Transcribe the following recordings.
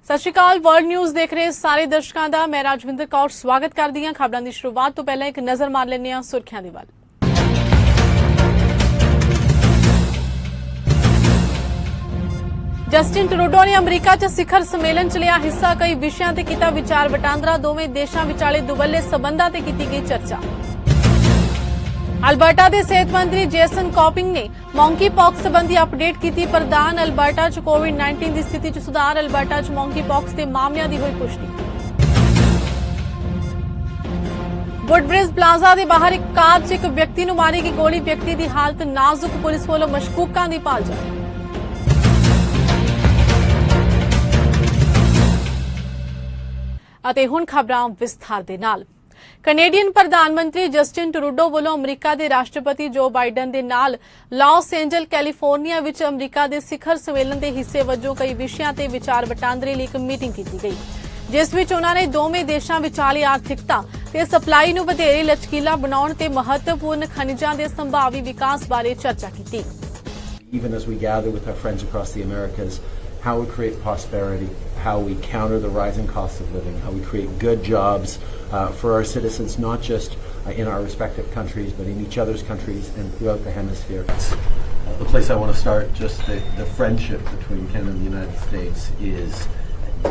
ਸਤਿ ਸ਼੍ਰੀ ਅਕਾਲ world news ਦੇਖ ਰਹੇ ਸਾਰੇ ਦਰਸ਼ਕਾਂ ਦਾ ਮੈਂ ਰਾਜਵਿੰਦਰ ਕੌਰ ਸਵਾਗਤ ਕਰਦੀ ਹਾਂ। ਖਬਰਾਂ ਦੀ ਸ਼ੁਰੂਆਤ ਤੋਂ ਪਹਿਲਾਂ ਇੱਕ ਨਜ਼ਰ ਮਾਰ ਲੈਂਦੇ ਹਾਂ ਸੁਰਖੀਆਂ ਦੇ ਵੱਲ। ਜਸਟਿਨ ਟਰੂਡੋ ਨੇ ਅਮਰੀਕਾ 'ਚ ਸਿਖਰ ਸੰਮੇਲਨ 'ਚ ਲਿਆ ਹਿੱਸਾ। ਕਈ ਵਿਸ਼ਿਆਂ ਤੇ ਕੀਤਾ ਵਿਚਾਰ ਵਟਾਂਦਰਾ। ਦੋਵੇਂ ਦੇਸ਼ਾਂ ਵਿਚਾਲੇ ਦੁਵੱਲੇ ਸਬੰਧਾਂ ਤੇ ਕੀਤੀ ਗਈ ਚਰਚਾ। ਅਲਬਰਟਾ ਦੇ ਸਿਹਤ ਮੰਤਰੀ ਜੇਸਨ ਕੌਪਿੰਗ ਨੇ ਮੌਂਕੀ ਪੌਕਸ ਸੰਬੰਧੀ ਅਪਡੇਟ ਕੀਤੀ। ਪ੍ਰਧਾਨ ਅਲਬਰਟਾ 'ਚ ਕੋਵਿਡ-19 ਦੀ ਸਥਿਤੀ 'ਚ ਸੁਧਾਰ। ਅਲਬਰਟਾ 'ਚ ਮੌਂਕੀ ਪੌਕਸ ਦੇ ਮਾਮਲਿਆਂ ਦੀ ਹੋਈ ਪੁਸ਼ਟੀ। ਵੁੱਡਬ੍ਰਿਜ ਪਲਾਜ਼ਾ ਦੇ ਬਾਹਰ ਇੱਕ ਕਾਰ 'ਚ ਇੱਕ ਵਿਅਕਤੀ ਨੂੰ ਮਾਰੀ ਗਈ ਗੋਲੀ। ਵਿਅਕਤੀ ਦੀ ਹਾਲਤ ਨਾਜ਼ੁਕ। ਪੁਲਿਸ ਵੱਲੋਂ ਮਸ਼ਕੂਕਾਂ ਦੀ ਭਾਲ ਜਾਰੀ। ਅਤੇ ਹੁਣ ਖਬਰਾਂ ਵਿਸਥਾਰ ਦੇ ਨਾਲ। ਕੈਨੇਡੀਅਨ ਪ੍ਰਧਾਨ ਮੰਤਰੀ ਜਸਟਿਨ ਟਰੂਡੋ ਵੱਲੋਂ ਅਮਰੀਕਾ ਦੇ ਰਾਸ਼ਟਰਪਤੀ ਜੋ ਬਾਈਡਨ ਦੇ ਨਾਲ ਲਾਸ ਏਂਜਲ ਕੈਲੀਫੋਰਨੀਆ ਵਿੱਚ ਅਮਰੀਕਾ ਦੇ ਸਿਖਰ ਸੰਮੇਲਨ ਦੇ ਹਿੱਸੇ ਵਜੋਂ ਕਈ ਵਿਸ਼ਿਆਂ ਤੇ ਵਿਚਾਰ ਵਟਾਂਦਰੇ ਲਈ ਇੱਕ ਮੀਟਿੰਗ ਕੀਤੀ ਗਈ, ਜਿਸ ਵਿੱਚ ਉਨ੍ਹਾਂ ਨੇ ਦੋਵੇਂ ਦੇਸ਼ਾਂ ਵਿਚਾਲੇ ਆਰਥਿਕਤਾ ਤੇ ਸਪਲਾਈ ਨੂੰ ਵਧੇਰੇ ਲਚਕੀਲਾ ਬਣਾਉਣ ਤੇ ਮਹੱਤਵਪੂਰਨ ਖਣਿਜਾਂ ਦੇ ਸੰਭਾਵੀ ਵਿਕਾਸ ਬਾਰੇ ਚਰਚਾ ਕੀਤੀ। Even as we gather with our friends across the Americas, how we create prosperity, how we counter the rising cost of living, how we create good jobs for our citizens, not just in our respective countries, but in each other's countries and throughout the hemisphere. The place I want to start, just the friendship between Canada and the United States is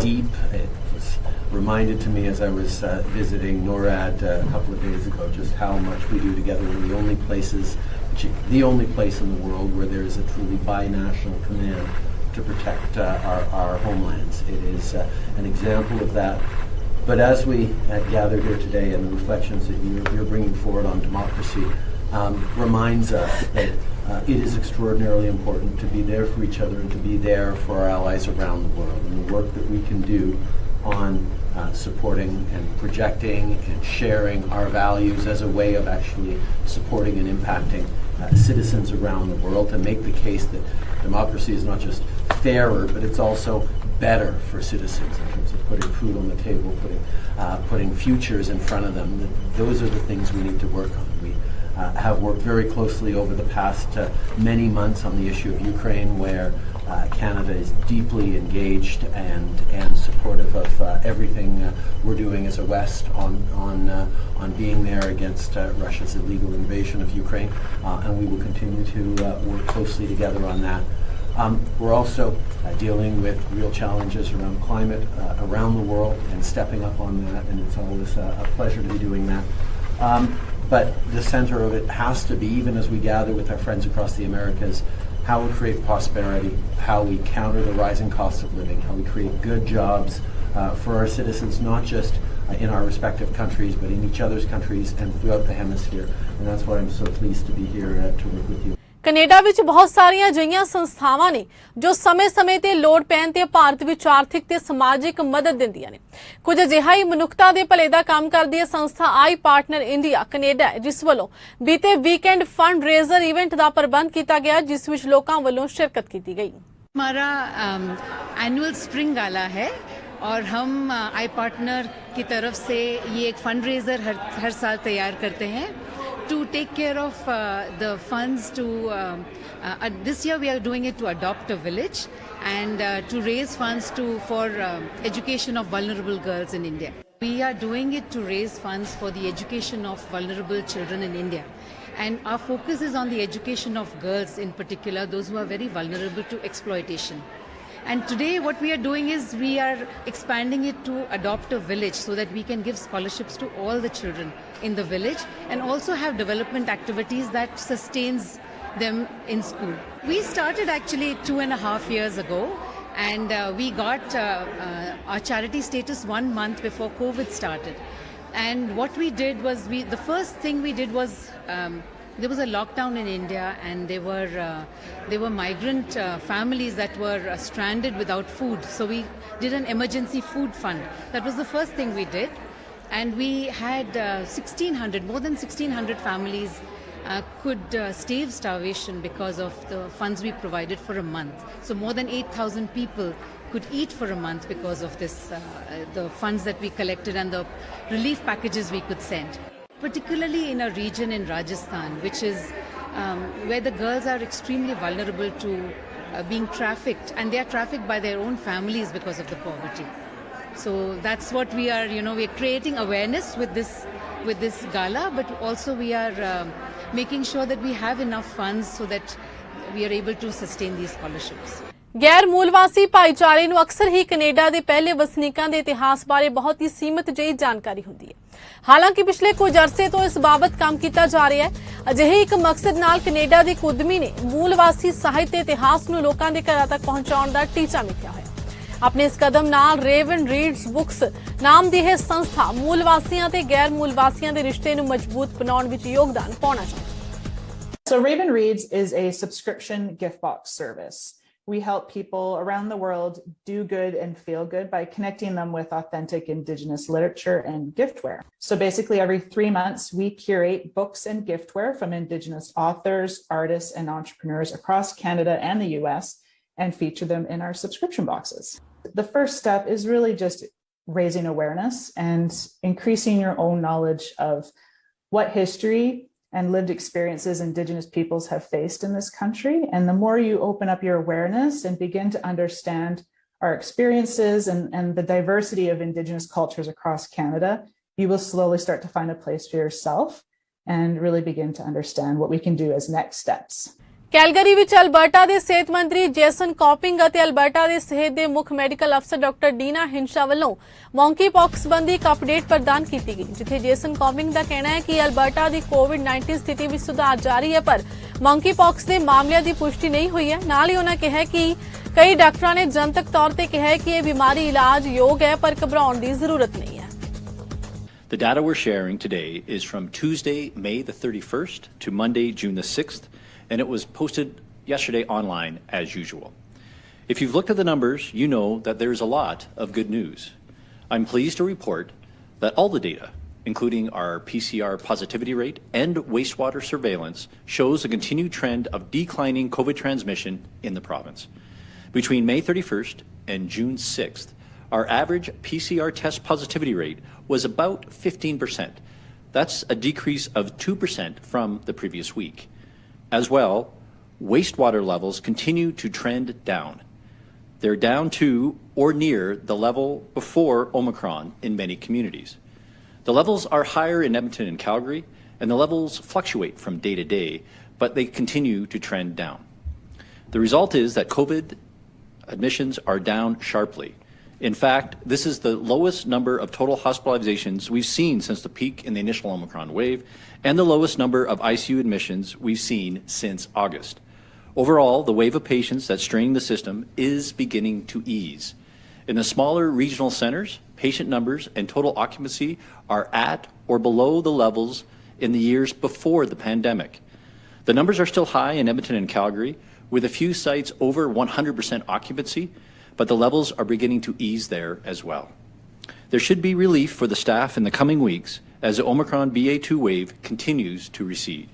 deep. It was reminded to me as I was visiting NORAD a couple of days ago just how much we do together. We're the only place in the world where there is a truly binational command to protect our homelands. It is an example of that. But as we gather here today, and the reflections that you're bringing forward on democracy reminds us that it is extraordinarily important to be there for each other and to be there for our allies around the world. And the work that we can do on supporting and projecting and sharing our values as a way of actually supporting and impacting citizens around the world, to make the case that democracy is not just fairer, but it's also better for citizens in terms of putting food on the table, putting futures in front of them. Those are the things we need to work on. We have worked very closely over the past many months on the issue of Ukraine, where Canada is deeply engaged and supportive of everything we're doing as a West on being there against Russia's illegal invasion of Ukraine, and we will continue to work closely together on that. We're also dealing with real challenges around climate around the world and stepping up on that, and it's always a pleasure to be doing that. But the center of it has to be, even as we gather with our friends across the Americas, how we create prosperity, how we counter the rising cost of living, how we create good jobs for our citizens, not just in our respective countries, but in each other's countries and throughout the hemisphere. And that's why I'm so pleased to be here to work with you. Canada ਵਿੱਚ ਬਹੁਤ ਸਾਰੀਆਂ ਅਜਿਹੀਆਂ ਸੰਸਥਾਵਾਂ ਨੇ ਜੋ ਸਮੇਂ-ਸਮੇਂ ਤੇ ਲੋੜ ਪੈਣ ਤੇ ਭਾਰਤ ਵਿੱਚ ਆਰਥਿਕ ਤੇ ਸਮਾਜਿਕ ਮਦਦ ਦਿੰਦੀਆਂ ਨੇ। ਕੁਝ ਅਜਿਹਾ ਹੀ ਮਨੁੱਖਤਾ ਦੇ ਭਲੇ ਦਾ ਕੰਮ ਕਰਦੀ ਹੈ ਸੰਸਥਾ ਆਈ ਪਾਰਟਨਰ ਇੰਡੀਆ ਕੈਨੇਡਾ, ਜਿਸ ਵੱਲੋਂ ਬੀਤੇ ਵੀਕਐਂਡ ਫੰਡ ਰੇਜ਼ਰ ਇਵੈਂਟ ਦਾ ਪ੍ਰਬੰਧ ਕੀਤਾ ਗਿਆ, ਜਿਸ ਵਿੱਚ ਲੋਕਾਂ ਵੱਲੋਂ शिरकत की गई। हमारा एनुअल स्प्रिंग गाला है और हम आई पार्टनर की तरफ से ये एक फंड रेजर हर साल तैयार करते हैं to take care of the funds to this year we are doing it to adopt a village and to raise funds for education of vulnerable girls in India. We are doing it to raise funds for the education of vulnerable children in India, and our focus is on the education of girls in particular, those who are very vulnerable to exploitation. And today what we are doing is we are expanding it to adopt a village so that we can give scholarships to all the children in the village and also have development activities that sustains them in school. We started actually 2.5 years ago, and we got our charity status 1 month before COVID started. And what we did was the first thing we did was there was a lockdown in India, and there were migrant families that were stranded without food. So we did an emergency food fund. That was the first thing we did, and we had more than 1,600 families could stave starvation because of the funds we provided for a month. So more than 8,000 people could eat for a month because of this, the funds that we collected and the relief packages we could send. Particularly in a region in Rajasthan, which is where the girls are extremely vulnerable to being trafficked, and they are trafficked by their own families because of the poverty. So that's what we are, we are creating awareness with this gala, but also we are making sure that we have enough funds so that we are able to sustain these scholarships. ਗੈਰ ਮੂਲਵਾਸੀ ਭਾਈਚਾਰੇ ਨੂੰ ਅਕਸਰ ਹੀ Canada ਦੇ ਪਹਿਲੇ ਵਸਨੀਕਾਂ ਦੇ ਇਤਿਹਾਸ ਬਾਰੇ ਬਹੁਤ ਹੀ ਸੀਮਿਤ ਜਿਹੀ ਜਾਣਕਾਰੀ ਹੁੰਦੀ ਹੈ। ਹਾਲਾਂਕਿ ਪਿਛਲੇ ਕੁਝ ਅਰਸੇ ਤੋਂ ਇਸ ਬਾਬਤ ਕੰਮ ਕੀਤਾ ਜਾ ਰਿਹਾ ਹੈ। ਅਜਿਹੇ ਇੱਕ ਮਕਸਦ ਨਾਲ ਕੈਨੇਡਾ ਦੇ ਉਦਮੀ ਨੇ ਮੂਲਵਾਸੀ ਸਾਹਿਤ ਤੇ ਇਤਿਹਾਸ ਨੂੰ ਲੋਕਾਂ ਦੇ ਘਰਾਂ ਤੱਕ ਪਹੁੰਚਾਉਣ ਦਾ ਟੀਚਾ ਮਿਥਿਆ ਹੋਇਆ। ਆਪਣੇ ਇਸ ਕਦਮ ਨਾਲ ਰੇਵਨ ਰੀਡਸ ਬੁੱਕਸ ਨਾਮ ਦੀ ਇਹ ਸੰਸਥਾ ਮੂਲਵਾਸੀਆਂ ਤੇ ਗੈਰ ਮੂਲਵਾਸੀਆਂ ਦੇ ਰਿਸ਼ਤੇ ਨੂੰ ਮਜ਼ਬੂਤ ਬਣਾਉਣ ਵਿੱਚ ਯੋਗਦਾਨ ਪਾਉਣਾ ਚਾਹੁੰਦੀ ਹੈ। So Raven Reads is a subscription gift box service. We help people around the world do good and feel good by connecting them with authentic Indigenous literature and giftware. So basically every 3 months, we curate books and giftware from Indigenous authors, artists, and entrepreneurs across Canada and the US and feature them in our subscription boxes. The first step is really just raising awareness and increasing your own knowledge of what history and lived experiences Indigenous peoples have faced in this country. And the more you open up your awareness and begin to understand our experiences and the diversity of Indigenous cultures across Canada, you will slowly start to find a place for yourself and really begin to understand what we can do as next steps. Calgary ਵਿੱਚ Alberta ਦੇ ਸਿਹਤ ਮੰਤਰੀ Jason ਕੌਪਿੰਗ ਅਤੇ Alberta ਦੇ ਸਿਹਤ ਦੇ ਮੁੱਖ medical ਅਫਸਰ ਡਾਕਟਰ ਡੀਨਾ ਹਿੰਸ਼ਾ ਵੱਲੋਂ ਮੌਂਕੀ ਪੌਕਸ ਸੰਬੰਧੀ ਇੱਕ ਅਪਡੇਟ ਪ੍ਰਦਾਨ ਕੀਤੀ ਗਈ, ਜਿੱਥੇ ਜੇਸਨ ਕੌਪਿੰਗ ਦਾ ਕਹਿਣਾ ਹੈ ਕਿ ਅਲਬਰਟਾ ਦੀ ਕੋਵਿਡ-19 ਸਥਿਤੀ ਵਿੱਚ ਸੁਧਾਰ ਜਾਰੀ ਹੈ, ਪਰ ਮੌਂਕੀ ਪੌਕਸ ਦੇ ਮਾਮਲਿਆਂ ਦੀ ਪੁਸ਼ਟੀ ਨਹੀਂ ਹੋਈ ਹੈ। ਨਾਲ ਹੀ ਉਹਨਾਂ ਕਿਹਾ ਕਿ ਕਈ ਡਾਕਟਰਾਂ ਨੇ ਜਨਤਕ ਤੌਰ ਤੇ ਕਿਹਾ ਹੈ ਕਿ ਇਹ ਬਿਮਾਰੀ ਇਲਾਜ ਯੋਗ ਹੈ, ਪਰ ਘਬਰਾਉਣ ਦੀ ਜ਼ਰੂਰਤ ਨਹੀਂ ਹੈ। The data we're sharing today is from Tuesday, May the 31st to Monday, June the 6th. And it was posted yesterday online as usual. If you've looked at the numbers, you know that there's a lot of good news. I'm pleased to report that all the data, including our PCR positivity rate and wastewater surveillance, shows a continued trend of declining COVID transmission in the province. Between May 31st and June 6th, our average PCR test positivity rate was about 15%. That's a decrease of 2% from the previous week. As well, wastewater levels continue to trend down. They're down to or near the level before Omicron in many communities. The levels are higher in Edmonton and Calgary, and the levels fluctuate from day to day, but they continue to trend down. The result is that COVID admissions are down sharply. In fact, this is the lowest number of total hospitalizations we've seen since the peak in the initial Omicron wave, and the lowest number of ICU admissions we've seen since August. Overall, the wave of patients that's straining the system is beginning to ease. In the smaller regional centers, patient numbers and total occupancy are at or below the levels in the years before the pandemic. The numbers are still high in Edmonton and Calgary, with a few sites over 100% occupancy, but the levels are beginning to ease there as well. There should be relief for the staff in the coming weeks as the Omicron BA.2 wave continues to recede.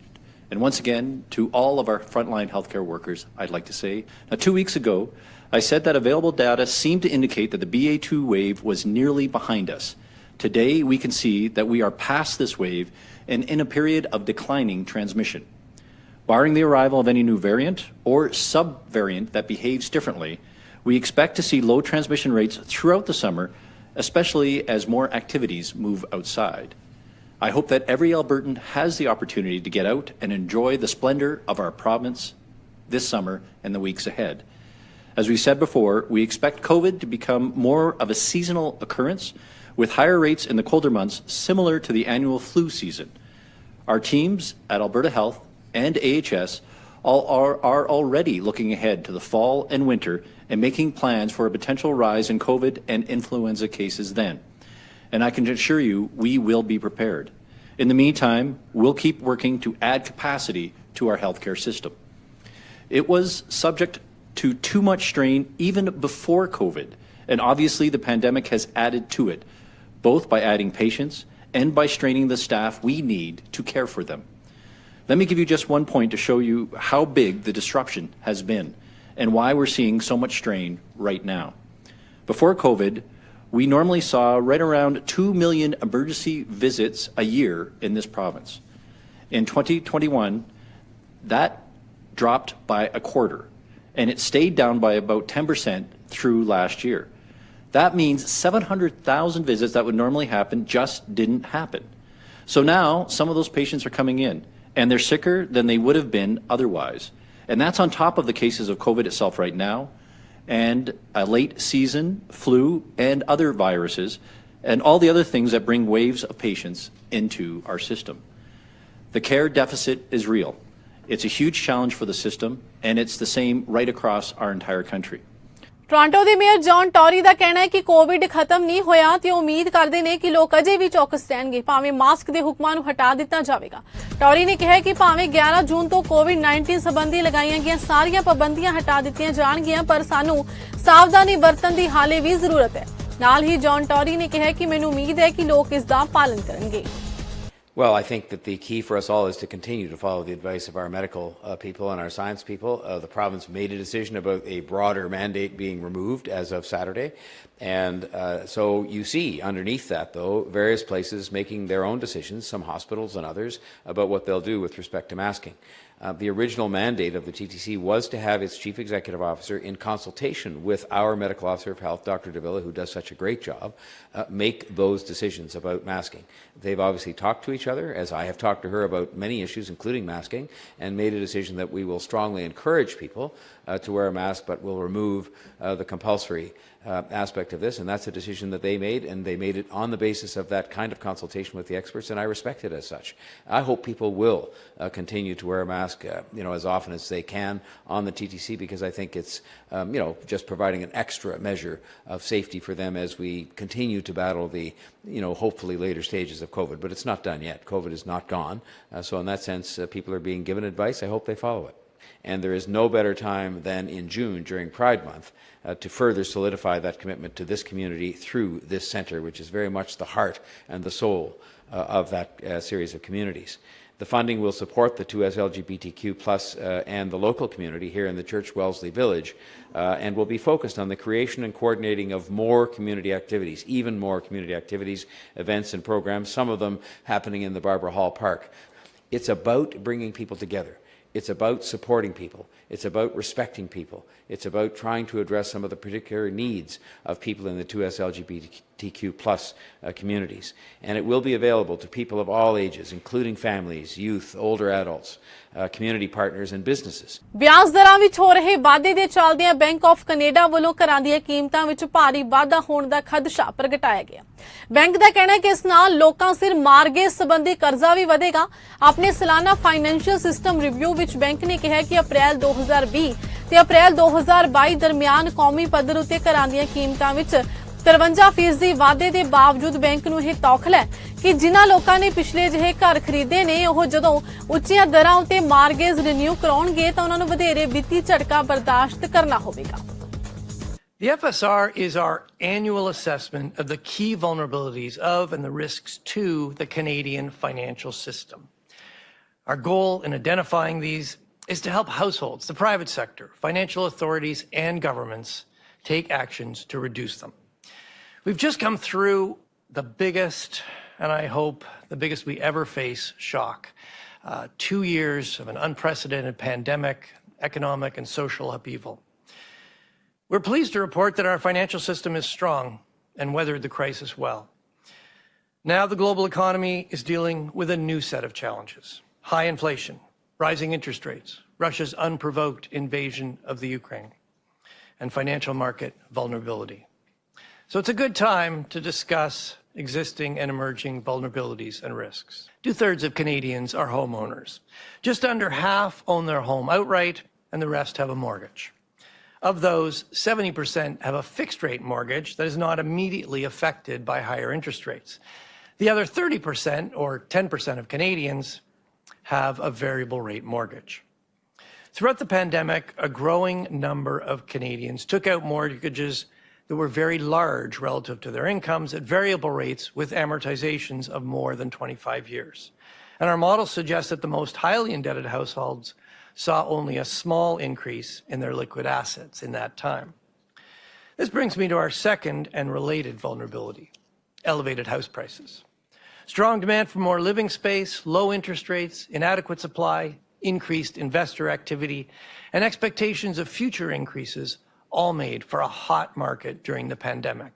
And once again, to all of our frontline healthcare workers, I'd like to say, now 2 weeks ago, I said that available data seemed to indicate that the BA.2 wave was nearly behind us. Today, we can see that we are past this wave and in a period of declining transmission. Barring the arrival of any new variant or sub-variant that behaves differently, we expect to see low transmission rates throughout the summer, especially as more activities move outside. I hope that every Albertan has the opportunity to get out and enjoy the splendor of our province this summer and the weeks ahead. As we said before, we expect COVID to become more of a seasonal occurrence with higher rates in the colder months similar to the annual flu season. Our teams at Alberta Health and AHS are already looking ahead to the fall and winter and making plans for a potential rise in COVID and influenza cases then. And I can assure you, we will be prepared. In the meantime, we'll keep working to add capacity to our healthcare system. It was subject to too much strain even before COVID, and obviously the pandemic has added to it, both by adding patients and by straining the staff we need to care for them. Let me give you just one point to show you how big the disruption has been and why we're seeing so much strain right now. Before COVID, we normally saw right around 2 million emergency visits a year in this province. In 2021, that dropped by a quarter. and it stayed down by about 10% through last year. That means 700,000 visits that would normally happen just didn't happen. So now some of those patients are coming in, and they're sicker than they would have been otherwise. And that's on top of the cases of COVID itself right now, and a late season flu and other viruses, and all the other things that bring waves of patients into our system. The care deficit is real. It's a huge challenge for the system, and it's the same right across our entire country. Toronto ਦੇ mayor John ਟੌਰੀ ਦਾ ਕਹਿਣਾ ਹੈ ਕਿ Covid ਖਤਮ ਨਹੀਂ ਹੋਇਆ ਤੇ ਉਹ ਉਮੀਦ ਕਰਦੇ ਨੇ ਕਿ ਲੋਕ ਅਜੇ ਵੀ ਚੌਕਸ ਰਹਿਣਗੇ ਭਾਵੇਂ ਮਾਸਕ ਦੇ ਹੁਕਮਾਂ ਨੂੰ ਹਟਾ ਦਿੱਤਾ ਜਾਵੇਗਾ। ਟੌਰੀ ਨੇ ਕਿਹਾ ਕਿ ਭਾਵੇਂ 11 ਜੂਨ ਤੋਂ ਕੋਵਿਡ-19 ਸੰਬੰਧੀ ਲਗਾਈਆਂ ਗਈਆਂ ਸਾਰੀਆਂ ਪਾਬੰਦੀਆਂ ਹਟਾ ਦਿੱਤੀਆਂ ਜਾਣਗੀਆਂ ਪਰ ਸਾਨੂੰ ਸਾਵਧਾਨੀ ਵਰਤਣ ਦੀ ਹਾਲੇ ਵੀ ਜ਼ਰੂਰਤ ਹੈ। ਨਾਲ ਹੀ ਜੌਨ ਟੌਰੀ ਨੇ ਕਿਹਾ ਕਿ ਮੈਨੂੰ ਉਮੀਦ ਹੈ ਕਿ ਲੋਕ ਇਸ ਦਾ ਪਾਲਣ ਕਰਨਗੇ। Well, I think that the key for us all is to continue to follow the advice of our medical people and our science people. The province made a decision about a broader mandate being removed as of Saturday. And so you see underneath that, though, various places making their own decisions, some hospitals and others, about what they'll do with respect to masking. The original mandate of the TTC was to have its chief executive officer, in consultation with our medical officer of health, Dr. Davila, who does such a great job, make those decisions about masking. They've obviously talked to each other, as I have talked to her about many issues, including masking, and made a decision that we will strongly encourage people to wear a mask, but will remove the compulsory aspect of this, and that's a decision that they made, and they made it on the basis of that kind of consultation with the experts, and I respect it as such. I hope people will continue to wear a mask, as often as they can on the TTC, because I think it's, just providing an extra measure of safety for them as we continue to battle the, hopefully later stages of COVID. But it's not done yet. COVID is not gone. So in that sense, people are being given advice. I hope they follow it. And there is no better time than in June during Pride Month to further solidify that commitment to this community through this centre, which is very much the heart and the soul of that series of communities. The funding will support the 2S LGBTQ+ and the local community here in the Church Wellesley Village, and will be focused on the creation and coordinating of more community activities, even more community activities, events and programs, some of them happening in the Barbara Hall Park. It's about bringing people together. It's about supporting people. It's about respecting people. It's about trying to address some of the particular needs of people in the 2S LGBTQ+ communities. And it will be available to people of all ages, including families, youth, older adults, community partners and businesses. ਵਿਆਜ ਦਰਾਂ ਵਿੱਚ ਹੋ ਰਹੇ ਵਾਧੇ ਦੇ ਚੱਲਦਿਆਂ bank of Canada ਵੱਲੋਂ ਘਰਾਂ ਦੀਆਂ ਕੀਮਤਾਂ ਵਿੱਚ ਭਾਰੀ ਵਾਧਾ ਹੋਣ ਦਾ ਖਦਸ਼ਾ ਪ੍ਰਗਟਾਇਆ ਗਿਆ। ਬੈਂਕ ਦਾ ਕਹਿਣਾ ਹੈ ਕਿ ਇਸ ਨਾਲ ਲੋਕਾਂ ਸਿਰ ਮਾਰਗੇਜ ਸੰਬੰਧੀ ਕਰਜ਼ਾ ਵੀ ਵਧੇਗਾ। ਆਪਣੇ ਸਾਲਾਨਾ ਫਾਈਨੈਂਸ਼ੀਅਲ ਸਿਸਟਮ ਰਿਵਿਊ ਵਿੱਚ ਬੈਂਕ ਨੇ ਕਿਹਾ ਕਿ ਅਪ੍ਰੈਲ 2020 ਤੇ ਅਪ੍ਰੈਲ 2022 ਦਰਮਿਆਨ ਕੌਮੀ ਪੱਧਰ ਉੱਤੇ ਘਰਾਂ ਦੀਆਂ ਕੀਮਤਾਂ ਵਿੱਚ 53% ਵਾਧੇ ਦੇ ਬਾਵਜੂਦ ਬੈਂਕ ਨੂੰ ਇਹ ਤੌਖਲਾ ਹੈ ਕਿ ਜਿਨ੍ਹਾਂ ਲੋਕਾਂ ਨੇ ਪਿਛਲੇ ਜਿਹੇ ਘਰ ਖਰੀਦੇ ਨੇ ਉਹ ਜਦੋਂ ਉੱਚੀਆਂ ਦਰਾਂ ਉੱਤੇ ਮਾਰਗੇਜ ਰਿਨਿਊ ਕਰਾਉਣਗੇ ਤਾਂ ਉਹਨਾਂ ਨੂੰ ਵਧੇਰੇ ਵਿੱਤੀ ਝਟਕਾ ਬਰਦਾਸ਼ਤ ਕਰਨਾ ਹੋਵੇਗਾ। The FSR is our annual assessment of the key vulnerabilities of and the risks to the Canadian financial system. Our goal in identifying these is to help households, the private sector, financial authorities, and governments take actions to reduce them. We've just come through the biggest, and I hope the biggest we ever face, shock. 2 years of an unprecedented pandemic, economic and social upheaval. We're pleased to report that our financial system is strong and weathered the crisis well. Now the global economy is dealing with a new set of challenges. High inflation, rising interest rates, Russia's unprovoked invasion of the Ukraine, and financial market vulnerability. So it's a good time to discuss existing and emerging vulnerabilities and risks. 2/3 of Canadians are homeowners. Just under half own their home outright, and the rest have a mortgage. Of those, 70% have a fixed-rate mortgage that is not immediately affected by higher interest rates. The other 30%, or 10% of Canadians, have a variable-rate mortgage. Throughout the pandemic, a growing number of Canadians took out mortgages that were very large relative to their incomes at variable rates with amortizations of more than 25 years. And our model suggests that the most highly indebted households saw only a small increase in their liquid assets in that time. This brings me to our second and related vulnerability, elevated house prices. Strong demand for more living space, low interest rates, inadequate supply, increased investor activity, and expectations of future increases all made for a hot market during the pandemic.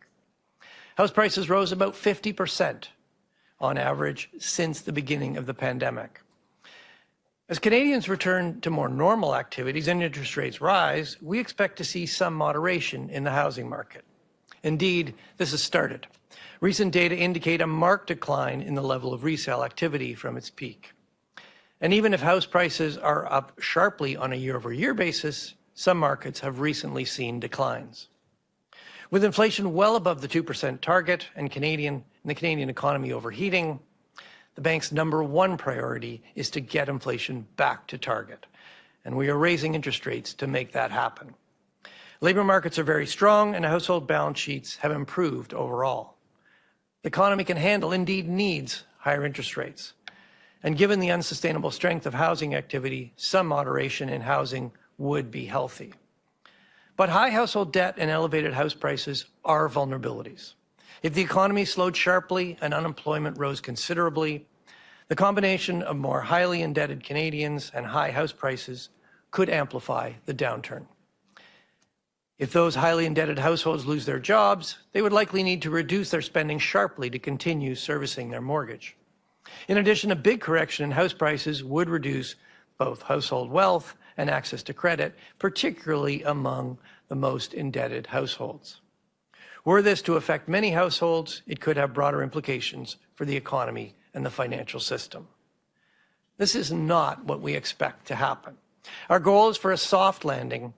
House prices rose about 50% on average since the beginning of the pandemic. As Canadians return to more normal activities and interest rates rise, we expect to see some moderation in the housing market. Indeed, this has started. Recent data indicate a marked decline in the level of resale activity from its peak. And even if house prices are up sharply on a year-over-year basis, some markets have recently seen declines. With inflation well above the 2% target and the Canadian economy overheating, the bank's #1 priority is to get inflation back to target. And we are raising interest rates to make that happen. Labor markets are very strong and household balance sheets have improved overall. The economy can handle, indeed needs, higher interest rates. And given the unsustainable strength of housing activity, some moderation in housing would be healthy. But high household debt and elevated house prices are vulnerabilities. If the economy slowed sharply and unemployment rose considerably, the combination of more highly indebted Canadians and high house prices could amplify the downturn. If those highly indebted households lose their jobs, they would likely need to reduce their spending sharply to continue servicing their mortgage. In addition, a big correction in house prices would reduce both household wealth and access to credit, particularly among the most indebted households. Were this to affect many households, it could have broader implications for the economy and the financial system. This is not what we expect to happen. Our goal is for a soft landing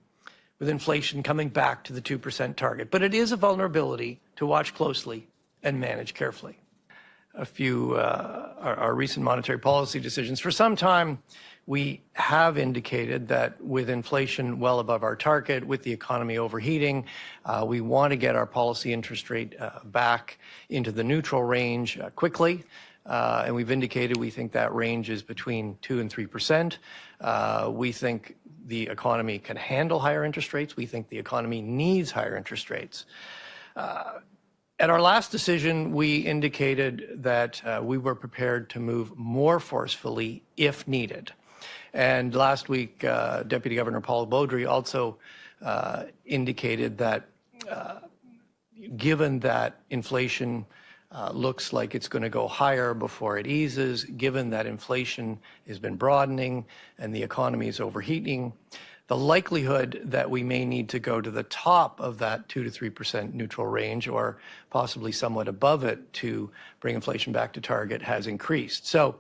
with inflation coming back to the 2% target, but it is a vulnerability to watch closely and manage carefully. Our recent monetary policy decisions. For some time, we have indicated that with inflation well above our target, with the economy overheating, we want to get our policy interest rate back into the neutral range quickly. And we've indicated we think that range is between 2% and 3%. We think the economy can handle higher interest rates. We think the economy needs higher interest rates. At our last decision, we indicated that we were prepared to move more forcefully if needed. And last week, Deputy Governor Paul Baudry also indicated that given that inflation looks like it's going to go higher before it eases, given that inflation has been broadening and the economy is overheating, the likelihood that we may need to go to the top of that 2 to 3% neutral range, or possibly somewhat above it to bring inflation back to target, has increased. So,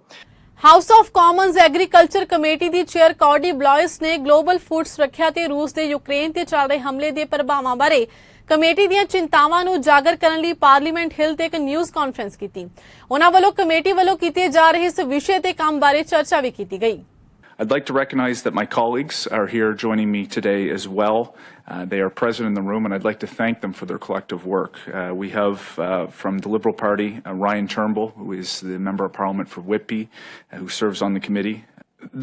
house of Commons agriculture committee the chair ਕੌਡੀ ਬਲॉयਸ ਨੇ global food ਸੁਰੱਖਿਆ ਤੇ ਰੂਸ ਦੇ Ukraine ਤੇ ਚੱਲ ਰਹੇ ਹਮਲੇ ਦੇ ਪ੍ਰਭਾਵਾਂ ਬਾਰੇ ਕਮੇਟੀ ਦੀਆਂ ਚਿੰਤਾਵਾਂ ਨੂੰ ਉਜਾਗਰ ਕਰਨ ਲਈ ਪਾਰਲੀਮੈਂਟ ਹਿੱਲ ਤੇ ਇੱਕ ਨਿਊਜ਼ ਕਾਨਫਰੰਸ ਕੀਤੀ। ਉਹਨਾਂ ਵੱਲੋਂ ਕਮੇਟੀ ਵੱਲੋਂ ਕੀਤੇ ਜਾ ਰਹੇ ਇਸ ਵਿਸ਼ੇ ਤੇ ਕੰਮ ਬਾਰੇ ਚਰਚਾ ਵੀ ਕੀਤੀ ਗਈ। I'd like to recognize that my colleagues are here joining me today as well. They are present in the room, and I'd like to thank them for their collective work. We have from the Liberal Party, Ryan Turnbull, who is the Member of Parliament for Whitby, who serves on the committee.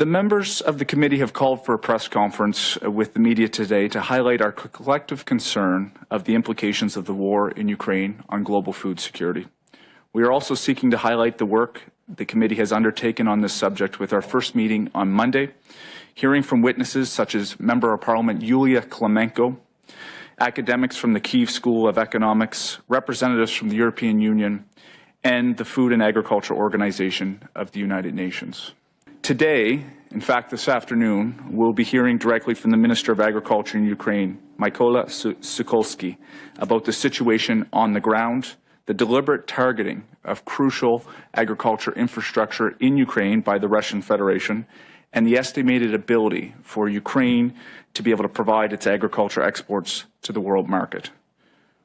The members of the committee have called for a press conference with the media today to highlight our collective concern of the implications of the war in Ukraine on global food security. We are also seeking to highlight the work the committee has undertaken on this subject with our first meeting on Monday, hearing from witnesses such as Member of Parliament Yulia Klemenko, academics from the Kyiv School of Economics, representatives from the European Union, and the Food and Agriculture Organization of the United Nations. Today, in fact this afternoon, we'll be hearing directly from the Minister of Agriculture in Ukraine, Mykola Sukolski, about the situation on the ground, the deliberate targeting of crucial agriculture infrastructure in Ukraine by the Russian Federation, and the estimated ability for Ukraine to be able to provide its agriculture exports to the world market.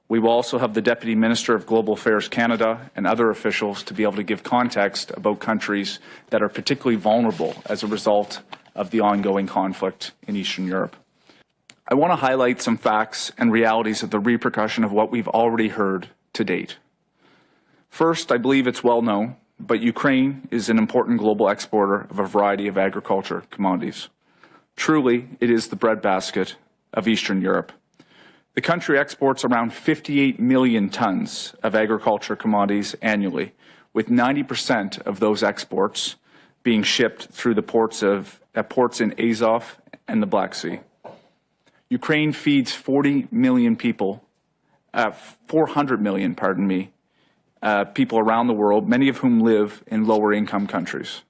We will also have the Deputy Minister of Global Affairs Canada and other officials to be able to give context about countries that are particularly vulnerable as a result of the ongoing conflict in Eastern Europe. I want to highlight some facts and realities of the repercussion of what we've already heard to date. First, I believe it's well known, but Ukraine is an important global exporter of a variety of agriculture commodities. Truly, it is the breadbasket of Eastern Europe. The country exports around 58 million tons of agriculture commodities annually, with 90% of those exports being shipped through the ports in Azov and the Black Sea. Ukraine feeds 40 million people, 400 million, people around the world, many of whom live in lower income countries.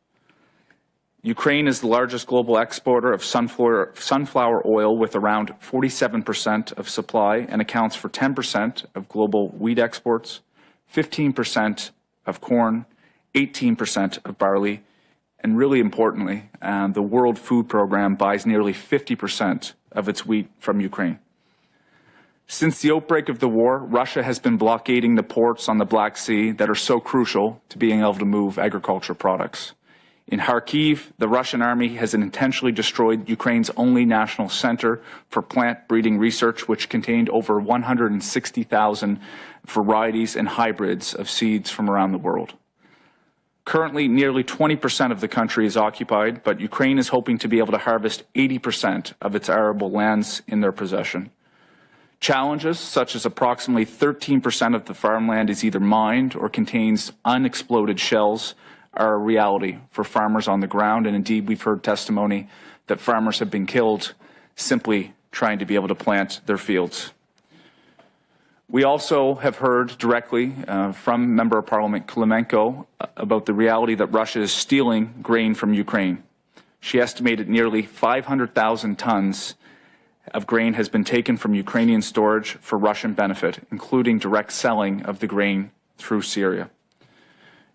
Ukraine is the largest global exporter of sunflower oil with around 47% of supply and accounts for 10% of global wheat exports, 15% of corn, 18% of barley, and really importantly, the World Food Programme buys nearly 50% of its wheat from Ukraine. Since the outbreak of the war, Russia has been blockading the ports on the Black Sea that are so crucial to being able to move agricultural products. In Kharkiv, the Russian army has intentionally destroyed Ukraine's only national center for plant breeding research, which contained over 160,000 varieties and hybrids of seeds from around the world. Currently, nearly 20% of the country is occupied, but Ukraine is hoping to be able to harvest 80% of its arable lands in their possession. Challenges, such as approximately 13% of the farmland is either mined or contains unexploded shells, are a reality for farmers on the ground, and indeed we've heard testimony that farmers have been killed simply trying to be able to plant their fields. We also have heard directly from Member of Parliament Klimenko about the reality that Russia is stealing grain from Ukraine. She estimated nearly 500,000 tons of grain has been taken from Ukrainian storage for Russian benefit, including direct selling of the grain through Syria.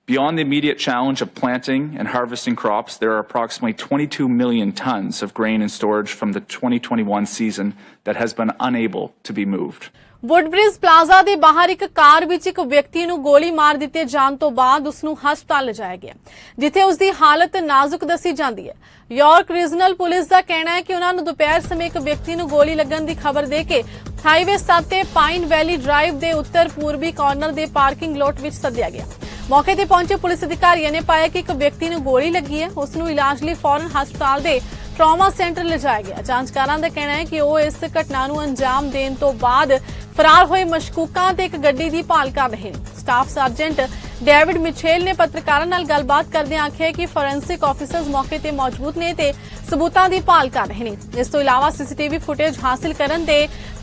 Beyond the immediate challenge of planting and harvesting crops, there are approximately 22 million tons of grain in storage from the 2021 season that has been unable to be moved. Woodbridge plaza ਦੇ ਬਾਹਰ ਇੱਕ ਕਾਰ ਵਿੱਚ ਇੱਕ ਵਿਅਕਤੀ ਨੂੰ ਗੋਲੀ ਮਾਰ ਦਿੱਤੇ ਜਾਣ ਤੋਂ ਬਾਅਦ ਉਸ ਨੂੰ ਹਸਪਤਾਲ ਲਿਜਾਇਆ ਗਿਆ, ਜਿੱਥੇ ਉਸ ਦੀ ਹਾਲਤ ਨਾਜ਼ੁਕ ਦੱਸੀ ਜਾਂਦੀ ਹੈ। ਯਾਰਕ ਰੀਜਨਲ ਪੁਲਿਸ ਦਾ ਕਹਿਣਾ ਹੈ ਕਿ ਉਹਨਾਂ ਨੂੰ ਦੁਪਹਿਰ ਸਮੇਂ ਇੱਕ ਵਿਅਕਤੀ ਨੂੰ ਗੋਲੀ ਲੱਗਣ ਦੀ ਖਬਰ ਦੇ ਕੇ ਹਾਈਵੇ 7 ਤੇ ਪਾਈਨ ਵੈਲੀ ਡਰਾਈਵ ਦੇ ਉੱਤਰ ਪੂਰਬੀ ਕਾਰਨਰ ਦੇ ਪਾਰਕਿੰਗ ਲੋਟ ਵਿੱਚ ਸੱਦਿਆ ਗਿਆ। ਮੌਕੇ ਤੇ ਪਹੁੰਚੇ ਪੁਲਿਸ ਅਧਿਕਾਰੀਆਂ ਨੇ ਪਾਇਆ ਕਿ ਇੱਕ ਵਿਅਕਤੀ ਨੂੰ ਗੋਲੀ ਲੱਗੀ ਹੈ। ਉਸ ਨੂੰ ਇਲਾਜ ਲਈ ਫੌਰਨ ਹਸਪਤਾਲ ਦੇ ट्रॉमा सेंटर लिजाया गया। जांचकारां दा कहना है कि वो इस घटना नूं अंजाम देण तो बाद फरार होए मशकूकां ते एक गड्डी दी भाल कर रहे हैं। स्टाफ सर्जेंट डेविड मिचेल ने पत्रकारां नाल गलबात करदे आखिया कि फोरेंसिक ऑफिसर्स मौके ते मौजूद ने ते सबूतां दी भाल कर रहे हैं। इस तो इलावा सीसीटीवी फुटेज हासिल करन ते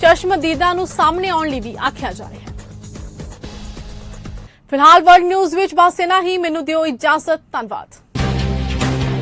चश्मदीदां नूं सामने आउण लई भी आखिया जा रहा है। फिलहाल वर्ल्ड न्यूज़ विच बस इन्ना ही। मैनूं दिओ इजाजत। धन्नवाद।